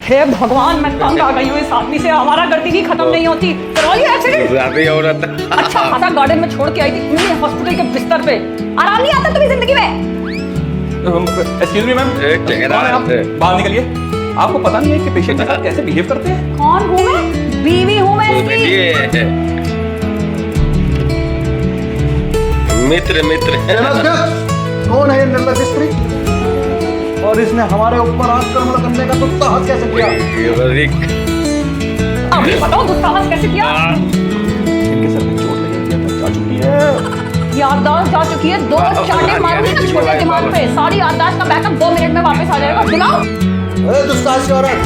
हे भगवान, मैं तंग आ गई हूँ इस आदमी से। हमारा गर्दनी खत्म नहीं होती। एक्सीडेंट अच्छा खासा गार्डन में छोड़ के आई थी, हॉस्पिटल के बिस्तर पे। आराम नहीं आता तुम्हें जिंदगी में? एक्सक्यूज मी मैम, बाहर निकलिए। आपको पता नहीं है कि पेशेंट के साथ कैसे बिहेव करते हैं? कौन हूँ मैं? बीवी हूँ मैं इसकी। मित्र कौन है ये निर्लज स्त्री? और इसने हमारे ऊपर आक्रमण करने का दुस्साहस कैसे किया? अभी बताओ दुस्साहस कैसे किया? इनके सर में चोट लगी जा चुकी है, याददाश्त जा चुकी है। 2 चांटे मारूंगी ना छोटे दिमाग पे, सारी याददाश्त का बैकअप 2 मिनट में वापस आ जाएगा। बुलाओ। दुस्साहसी औरत,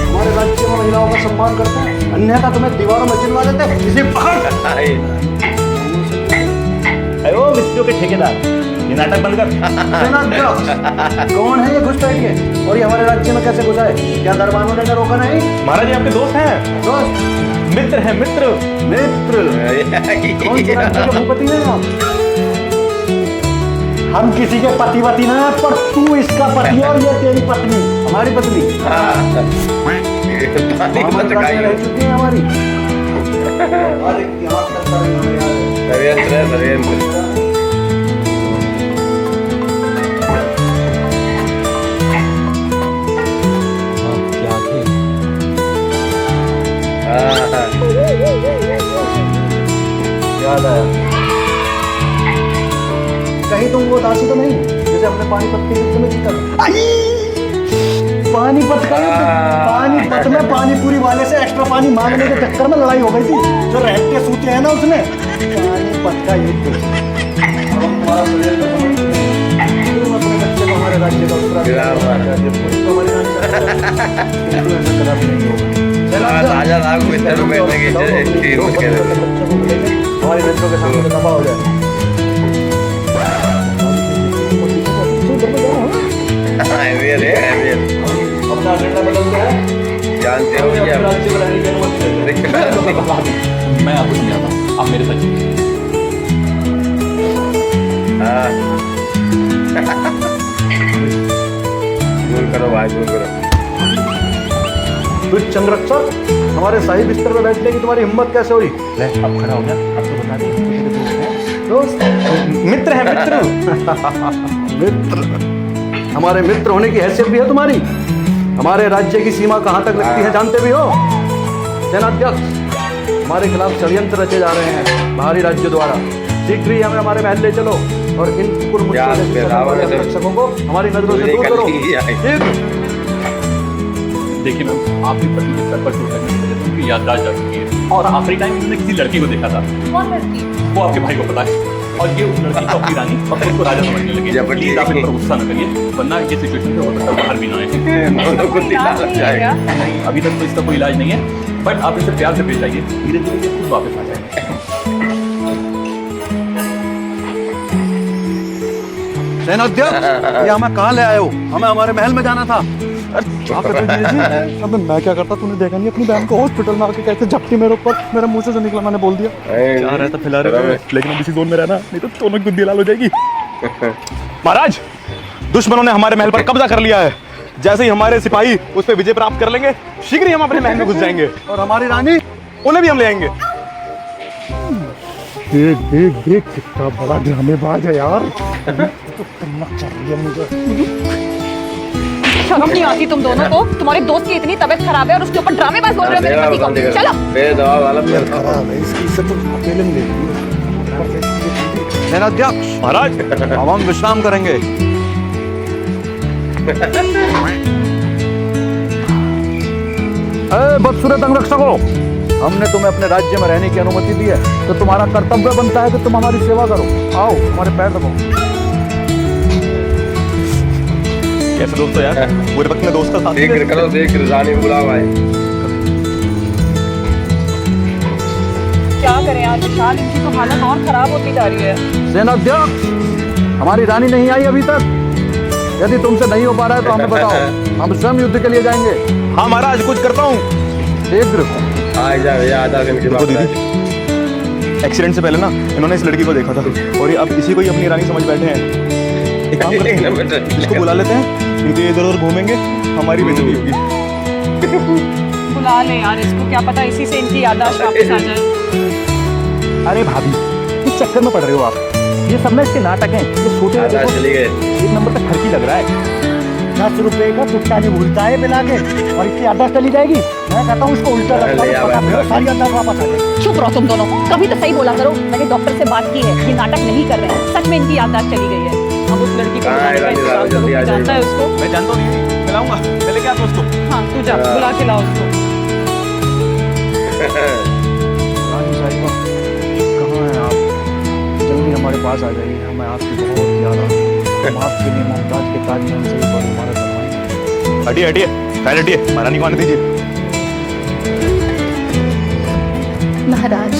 हमारे राज्य में महिलाओं का सम्मान करते हैं, अन्यथा तुम्हें दीवारों में चिनवा देते हैं। इसे पकड़। अरे वो मिस्त्रियों के ठेकेदार, ये नाटक बंद कर। कौन है ये घुसपैठिए और ये हमारे राज्य में कैसे घुसा है? क्या दरबारों ने रोका नहीं? महाराज जी आपके दोस्त हैं। दोस्त? मित्र हैं, मित्र। कौन से राज्य के भूपति हैं आप? हम किसी के पतिवती ना, पर तू इसका पति और ये तेरी पत्नी, हमारी पत्नी। रह चुकी है हमारी। याद आया, कहीं तुम वो दासी तो नहीं जैसे हमने पानीपत के युद्ध में जीता? पानीपत में पानीपुरी वाले से एक्स्ट्रा पानी मांगने के चक्कर में लड़ाई हो गई थी, जो रहते सूते हैं ना उसने। पानीपत का युद्ध। अपने बच्चे को हमारे राज्य का उत्तराधिकारी हमारे मित्रों के सामने दफा हो जाए। अपना एजेंडा बदलते हैं, जानते हो क्या? राज्य बनाने की अनुमति देते। मैं आपको समझाता हूँ, आप मेरे साथ चलिए। दूर करो भाई, दूर करो। कुछ संरक्षक, हमारे शाही बिस्तर में बैठने की तुम्हारी हिम्मत कैसे हुई? ले, अब खड़ा हो गया, अब तो बता दें, तो मेरे दोस्त हैं। दोस्त? मित्र है, मित्र। मित्र? हमारे मित्र होने की हैसियत भी है तुम्हारी? हमारे राज्य की सीमा कहाँ तक लगती है जानते भी हो? सेनाध्यक्ष, हमारे खिलाफ षड्यंत्र रचे जा रहे हैं बाहरी राज्य द्वारा। शीघ्र ही हमें हमारे महल ले चलो और इन रक्षकों को हमारी नजरों से दूर करो। देखिए मैम, आपकी पत्नी के सर पर चोट लगने की वजह से उनकी याददाश्त जा चुकी है और आखिरी टाइम उन्होंने किसी लड़की को देखा था। कौन लड़की? वो आपके भाई को पता है और ये उस लड़की को अपनी रानी और खुद को राजा समझने लगे। प्लीज आप इन पर गुस्सा न करिए, वरना ये सिचुएशन से हो सकता है बाहर भी ना आए। नहीं, अभी तक तो इसका कोई इलाज नहीं है, बट आप इसे प्यार से पेश आइए, धीरे धीरे ये खुद वापस आ जाएगा। सेनाध्यक्ष, ये हमें कहाँ ले आए हो? हमें हमारे महल में जाना था। अबे मैं क्या करता, तूने देखा नहीं अपनी बहन को हॉस्पिटल में आके कैसे झपटी मेरे ऊपर, मेरे मुंह से जो निकला मैंने बोल दिया। क्या रहता फिलहाल, लेकिन अब इसी जोन में रहना, नहीं तो दोनों गुद्दी लाल हो जाएगी। महाराज, दुश्मनों ने हमारे महल पर कब्जा कर लिया है। जैसे ही हमारे सिपाही उस पर विजय प्राप्त कर लेंगे, शीघ्र ही हम अपने महल में घुस जाएंगे। और हमारी रानी? उन्हें भी हम ले आएंगे। देख देख देख कितना बड़ा ड्रामेबाज है यार। चल रही है मुझे। शर्म नहीं आती तुम दोनों को? तुम्हारे दोस्त की इतनी तबीयत खराब है और उसके ऊपर ड्रामेबाज बोल रहे हो मेरे पति को। चलो। सेनाध्यक्ष, महाराज, अब हम विश्राम करेंगे। बदसूरत अंगरक्षकों, हमने तुम्हें अपने राज्य में रहने की अनुमति दी है, तो तुम्हारा कर्तव्य बनता है कि तुम हमारी सेवा करो। आओ, हमारे पैर दबाओ। कैसे दोस्त हो यार? पूरे वक्त में दोस्त का साथ देख करो, देख रानी बुलाओ भाई। क्या करें यार विशाल, इनकी तो हालत और खराब होती जा रही है। सेनाध्यक्ष, हमारी रानी नहीं आई अभी तक। यदि तुमसे नहीं हो पा रहा है तो हमें बताओ, हम स्वयं युद्ध के लिए जाएंगे। हाँ महाराज, कुछ करता हूँ। शीघ्र। एक्सीडेंट से पहले ना इन्होंने इस लड़की को देखा था और ये अब इसी को ही अपनी रानी समझ बैठे हैं। एक काम करते हैं, इसको बुला लेते हैं, क्योंकि इधर उधर घूमेंगे, हमारी बेइज्जती होगी। बुला ले यार इसको, क्या पता इसी से इनकी याददाश्त वापस आ जाए। अरे भाभी, किस चक्कर में पड़ रहे हो आप? ये सब ना इसके नाटक हैं। ये छोटे आधा चली गए। एक नंबर तक खर्ची लग रहा है। 10 रुपए का चुटका नहीं भूलता है मिला के, और इसकी याददाश्त चली जाएगी। मैं कहता हूँ उसको उल्टा लगता है, पता नहीं, सारी याददाश्त वापस आ जाएगी। चुप रहो तुम दोनों, कभी तो सही बोला करो। मैंने डॉक्टर से बात की है, ये नाटक नहीं कर रहे हैं, सच में इनकी याददाश्त चली गई है। अब उस लड़की को बुलाने का इंतजाम करो, कोई जानता है उसको? मैं जानता नहीं, मिलाऊंगा। मैं लेके आता हूँ उसको। हाँ तू जा, बुला के लाओ उसको। रानी साहिबा, कहाँ हैं आप? जल्दी हमारे पास आ जाइए, हमें आपकी बहुत याद आ रही है। हम आपके लिए मुमताज के ताजमहल से भी बड़े हमारा सम्मान। हटिए हटिए, खैर हटिए, महारानी को आने दीजिए। महाराज,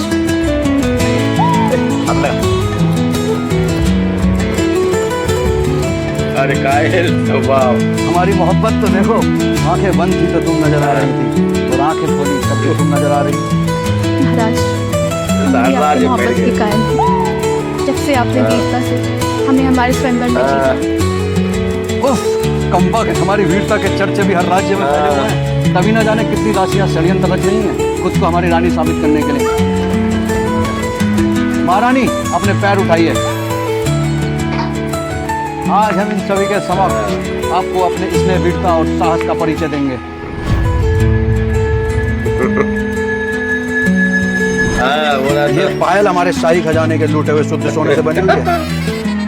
अरे कायल स्वभाव। हमारी मोहब्बत तो देखो, आंखें बंद थी तो तुम नजर आ रही थी, और आंखें खोली तब तो तुम नजर आ रही। महाराज, हम भी आपकी मोहब्बत के कायल हैं। जब से आपने वीरता से हमें हमारे स्वयंवर में जीता। उफ, कमबख्त, हमारी वीरता के चर्चे भी हर राज्य में फैले हुए हैं। तभी न जाने कितनी दासियां षड्यंत्र रच रही हैं खुद को हमारी रानी साबित करने के लिए। महारानी, अपने पैर उठाइए। आज हम इन सभी के समक्ष आपको अपने स्नेह, वीरता और साहस का परिचय देंगे। ये पायल हमारे शाही खजाने के लूटे हुए शुद्ध सोने से बनी हुई है,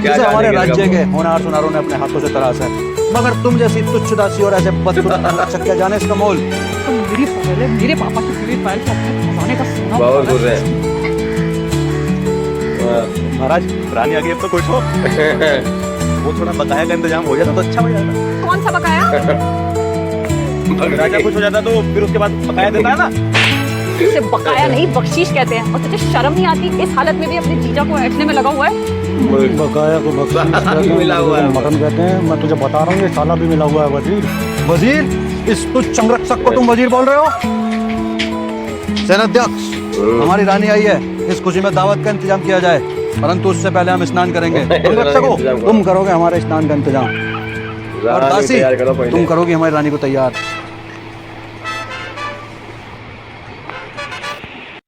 जिसे हमारे राज्य के होनहार सुनारों ने अपने हाथों से तराशा है। मगर तुम जैसी तुच्छ दासी और ऐसे बदसूरत क्या जाने इसका मोल। तो मेरी फाइल है, मेरे पापा की पूरी फाइल को अपने खजाने का सोना बहुत बना बुरे हैं। महाराज, रानी आ गई, अब तो खुश हो। वो थोड़ा बकाया का इंतजाम हो जाता तो अच्छा हो जाता। कौन सा बकाया? राजा खुश हो जाता तो फिर उसके बाद बकाया देता है ना। इसे बकाया नहीं, बख्शीश कहते हैं। और तुझे शर्म नहीं आती? इस हालत में भी अपने जीजा को ऐठने में लगा हुआ है। बकाया को बख्शीश मिला हुआ है। मटन कहते हैं। मैं तुझे बता रहा हूँ, ये साला भी मिला हुआ है। वजीर, वजीर, इस तुच्छ संरक्षक को तुम वजीर बोल रहे हो? सेनाध्यक्ष, हमारी रानी आई है, इस खुशी में दावत का इंतजाम किया जाए, परंतु उससे पहले हम स्नान करेंगे। संरक्षकों, तुम करोगे हमारे स्नान का इंतजाम, और दासी, तुम करोगे हमारी रानी को तैयार।